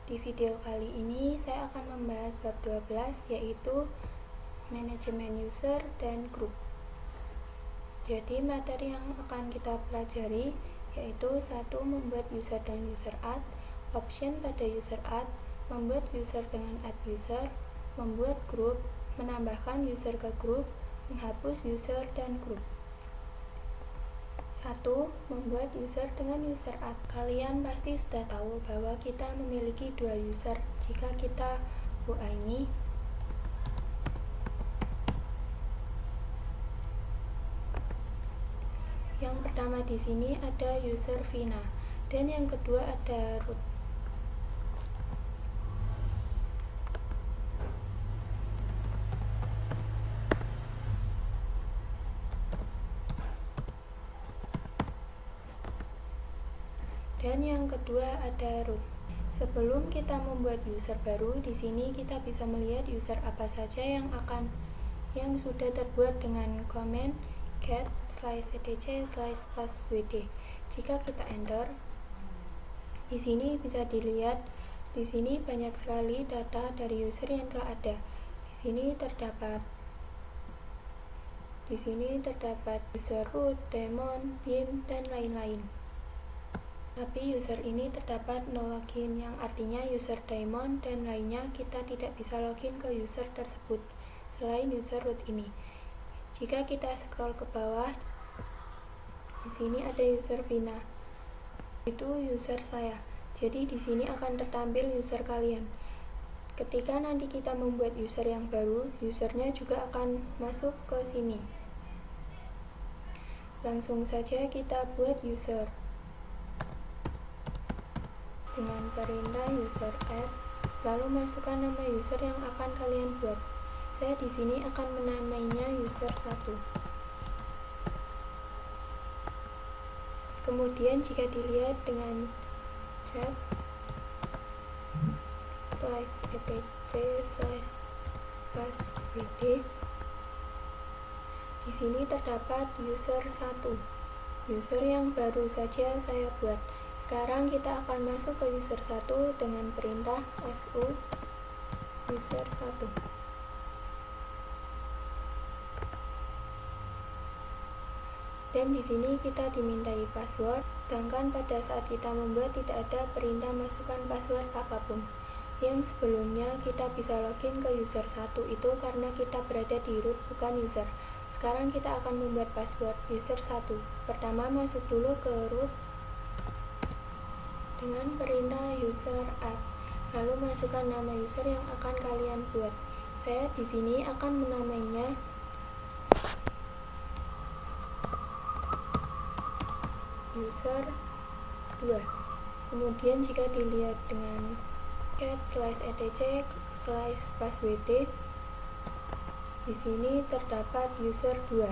Di video kali ini saya akan membahas bab 12, yaitu manajemen user dan grup. Jadi materi yang akan kita pelajari yaitu 1. Membuat user dan user add, option pada user add, membuat user dengan add user, membuat grup, menambahkan user ke grup, menghapus user dan grup. 1. Membuat user dengan user add. Kalian pasti sudah tahu bahwa kita memiliki 2 user. Jika kita buka ini, yang pertama di sini ada user Vina dan yang kedua ada root. Dan yang kedua ada root. Sebelum kita membuat user baru, di sini kita bisa melihat user apa saja yang sudah terbuat dengan command cat /etc/passwd. Jika kita enter, di sini bisa dilihat di sini banyak sekali data dari user yang telah ada. Di sini terdapat user root, daemon, bin, dan lain-lain. Tapi user ini terdapat no login, yang artinya user daemon dan lainnya kita tidak bisa login ke user tersebut selain user root ini. Jika kita scroll ke bawah, di sini ada user Vina. Itu user saya. Jadi di sini akan tertampil user kalian. Ketika nanti kita membuat user yang baru, usernya juga akan masuk ke sini. Langsung saja kita buat user dengan perintah user add, lalu masukkan nama user yang akan kalian buat. Saya di sini akan menamainya user 1. Kemudian jika dilihat dengan chat /etc/passwd, di sini terdapat user 1, user yang baru saja saya buat. Sekarang kita akan masuk ke user 1 dengan perintah su user 1. Dan di sini kita dimintai password, sedangkan pada saat kita membuat tidak ada perintah masukkan password apapun. Yang sebelumnya kita bisa login ke user 1 itu karena kita berada di root bukan user. Sekarang kita akan membuat password user 1. Pertama masuk dulu ke root dengan perintah user add, lalu masukkan nama user yang akan kalian buat. Saya di sini akan menamainya user 2. Kemudian jika dilihat dengan cat /etc/passwd, di sini terdapat user 2,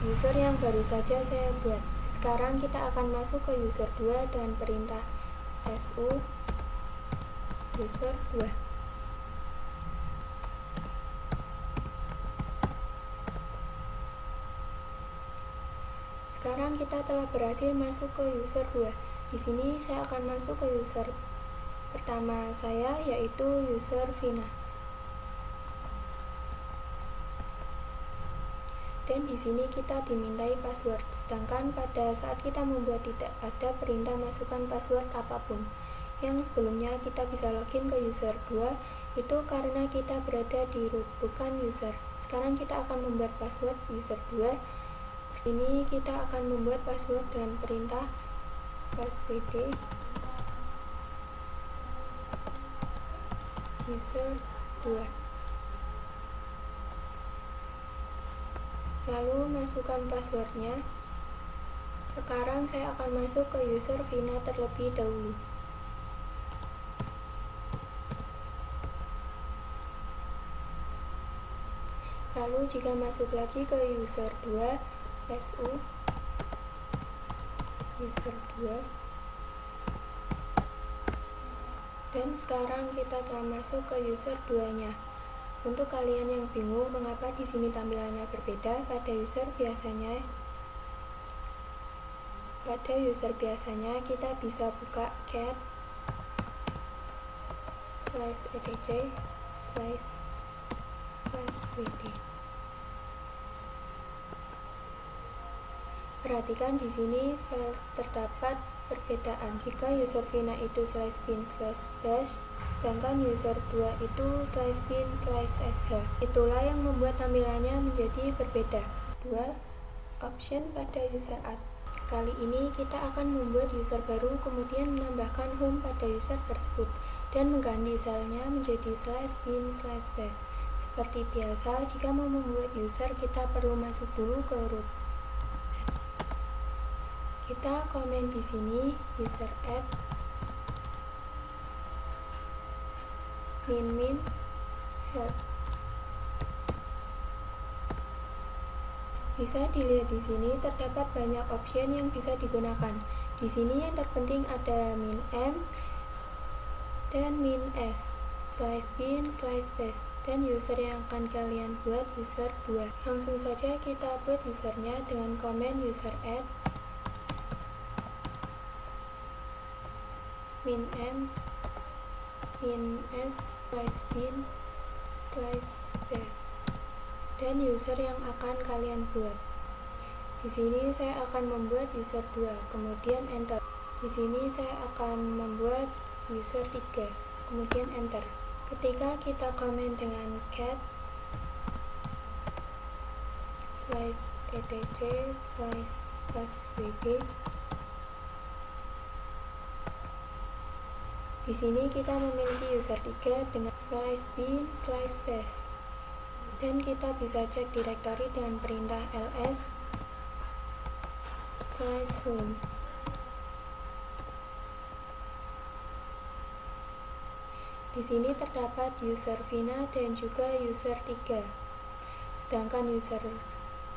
user yang baru saja saya buat. Sekarang kita akan masuk ke user 2 dengan perintah su user 2. Sekarang kita telah berhasil masuk ke user 2. Di sini saya akan masuk ke user pertama saya, yaitu user Vina. Dan di sini kita dimintai password, sedangkan pada saat kita membuat tidak ada perintah masukkan password apapun. Yang sebelumnya kita bisa login ke user 2 itu karena kita berada di root bukan user. Sekarang kita akan membuat password user 2. Ini kita akan membuat password dengan perintah passwd user 2. Lalu masukkan passwordnya. Sekarang saya akan masuk ke user Vina terlebih dahulu. Lalu jika masuk lagi ke user 2, su user 2. Dan sekarang kita telah masuk ke user 2-nya. Untuk kalian yang bingung mengapa di sini tampilannya berbeda, pada user biasanya kita bisa buka cat /etc /passwd. Perhatikan di sini files terdapat perbedaan. Jika user Vina itu /bin/bash, sedangkan user 2 itu /bin/sh. Itulah yang membuat tampilannya menjadi berbeda. 2. Option pada user add. Kali ini kita akan membuat user baru, kemudian menambahkan home pada user tersebut dan mengganti selnya menjadi /bin/bash. Seperti biasa, jika mau membuat user, kita perlu masuk dulu ke root. Kita komen di sini user add min help. Bisa dilihat di sini terdapat banyak option yang bisa digunakan. Di sini yang terpenting ada -m dan -s, /bin/bash, dan user yang akan kalian buat user 2. Langsung saja kita buat usernya dengan komen user add -m -s /bin/bash dan user yang akan kalian buat. Di sini saya akan membuat user 2, kemudian enter. Di sini saya akan membuat user 3, kemudian enter. Ketika kita komen dengan cat /etc /passwd, di sini kita memiliki user 3 dengan /bin/bash. Dan kita bisa cek direktori dengan perintah ls /home. Di sini terdapat user Vina dan juga user 3. Sedangkan user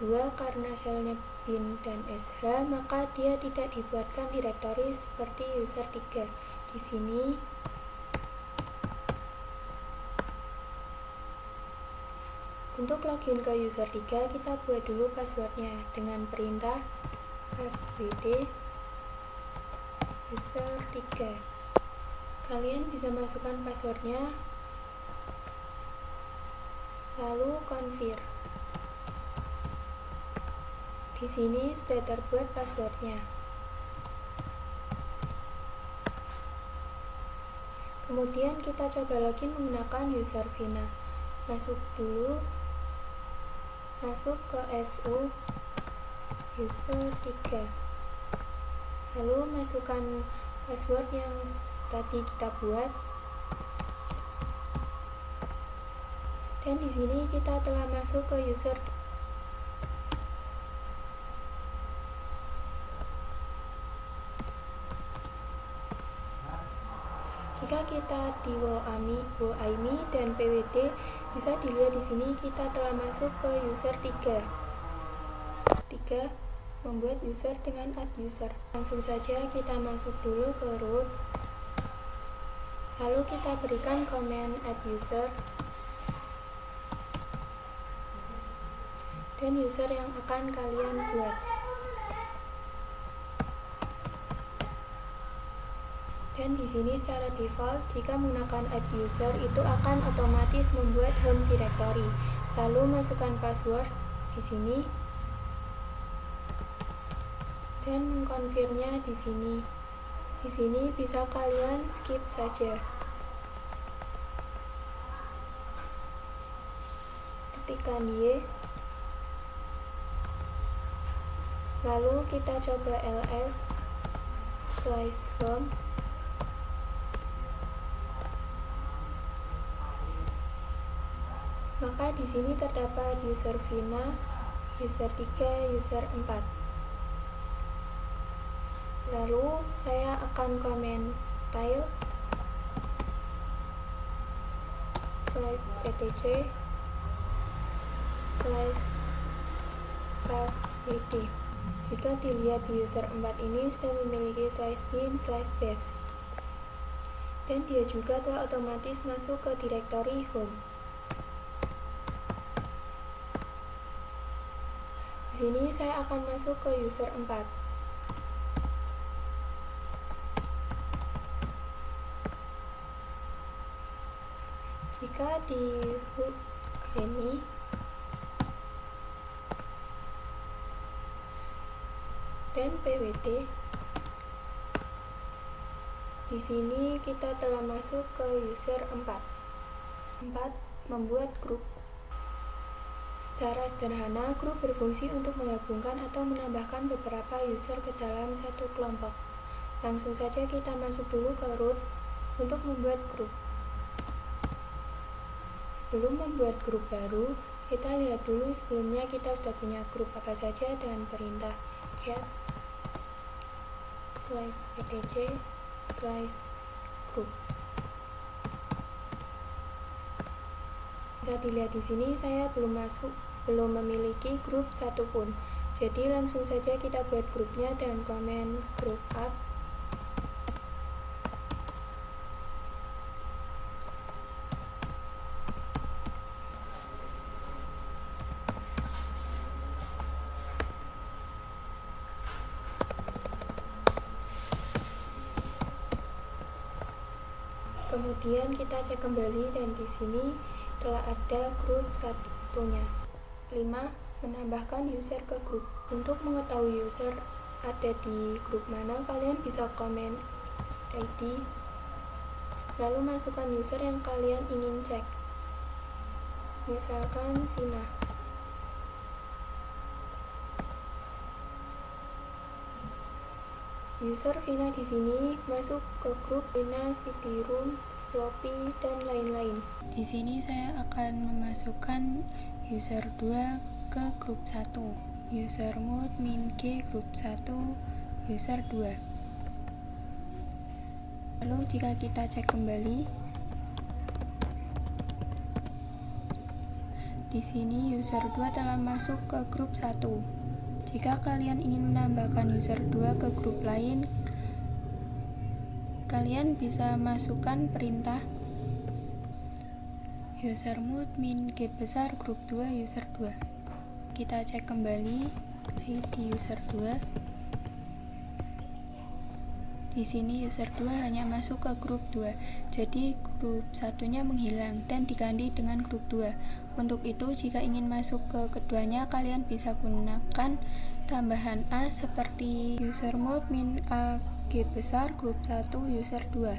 2 karena shellnya bin dan sh, maka dia tidak dibuatkan direktori seperti user 3. Di sini untuk login ke user 3, kita buat dulu passwordnya dengan perintah passwd user 3. Kalian bisa masukkan passwordnya, lalu confirm. Di sini sudah terbuat passwordnya. Kemudian kita coba login menggunakan user Vina. Masuk ke su user 3, lalu masukkan password yang tadi kita buat, dan di sini kita telah masuk ke user. Jika kita di WoAIMI dan PWD, bisa dilihat di sini kita telah masuk ke user 3. Membuat user dengan add user. Langsung saja kita masuk dulu ke root. Lalu kita berikan komen add user. Dan user yang akan kalian buat. Dan di sini secara default, jika menggunakan add user itu akan otomatis membuat home directory. Lalu masukkan password di sini dan mengkonfirmnya di sini. Di sini bisa kalian skip saja. Ketikkan y, lalu kita coba ls/home. Maka di sini terdapat user Vina, user 3, user 4. Lalu saya akan komen tile /etc /passwd. Jika dilihat di user 4 ini sudah memiliki /bin/bash, dan dia juga telah otomatis masuk ke direktori home. Di sini saya akan masuk ke user 4. Jika di hook AMI dan PWT, di sini kita telah masuk ke user 4. Membuat grup. Secara sederhana, grup berfungsi untuk menggabungkan atau menambahkan beberapa user ke dalam satu kelompok. Langsung saja kita masuk dulu ke root untuk membuat grup. Sebelum membuat grup baru, kita lihat dulu sebelumnya kita sudah punya grup apa saja dengan perintah get /etc/group. Bisa dilihat di sini saya belum memiliki grup satupun. Jadi langsung saja kita buat grupnya dengan komen group add. Kemudian kita cek kembali dan di sini telah ada grup satunya. 5. Menambahkan user ke grup. Untuk mengetahui user ada di grup mana, kalian bisa komen ID, lalu masukkan user yang kalian ingin cek. Misalkan Vina. User Vina di sini masuk ke grup Vina, City Room, Floppy, dan lain-lain. Di sini saya akan memasukkan user 2 ke grup 1. User mood min G grup 1, user 2. Lalu jika kita cek kembali, di sini user 2 telah masuk ke grup 1. Jika kalian ingin menambahkan user 2 ke grup lain, kalian bisa masukkan perintah user mood min G besar grup 2 user 2. Kita cek kembali ID user 2. Di sini user 2 hanya masuk ke grup 2, jadi grup satunya menghilang dan diganti dengan grup 2. Untuk itu, jika ingin masuk ke keduanya, kalian bisa gunakan tambahan A seperti user mode min A G besar grup 1 user 2.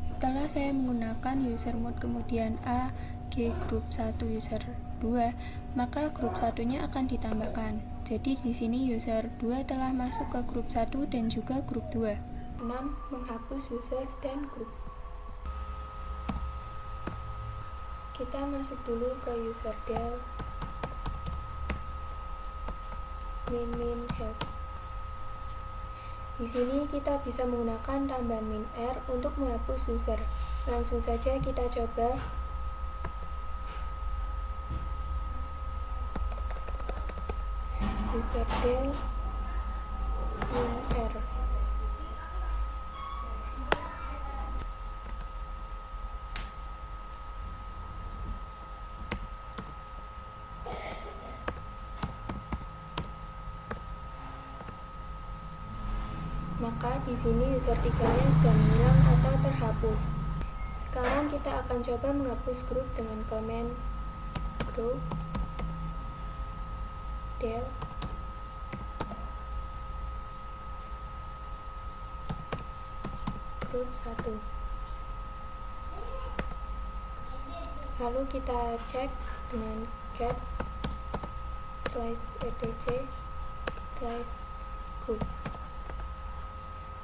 Setelah saya menggunakan user mode kemudian A G grup 1 user 2, maka grup satunya akan ditambahkan. Jadi di sini user 2 telah masuk ke grup 1 dan juga grup 2. 6. Menghapus user dan grup. Kita masuk dulu ke user del min help. Di sini kita bisa menggunakan tambahan min r untuk menghapus user. Langsung saja kita coba. User del min r. Maka di sini user 3-nya sudah menghilang atau terhapus. Sekarang kita akan coba menghapus grup dengan komen group del grup 1. Lalu kita cek dengan get /etc/group.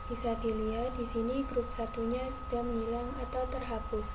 Bisa dilihat di sini grup satunya sudah menghilang atau terhapus.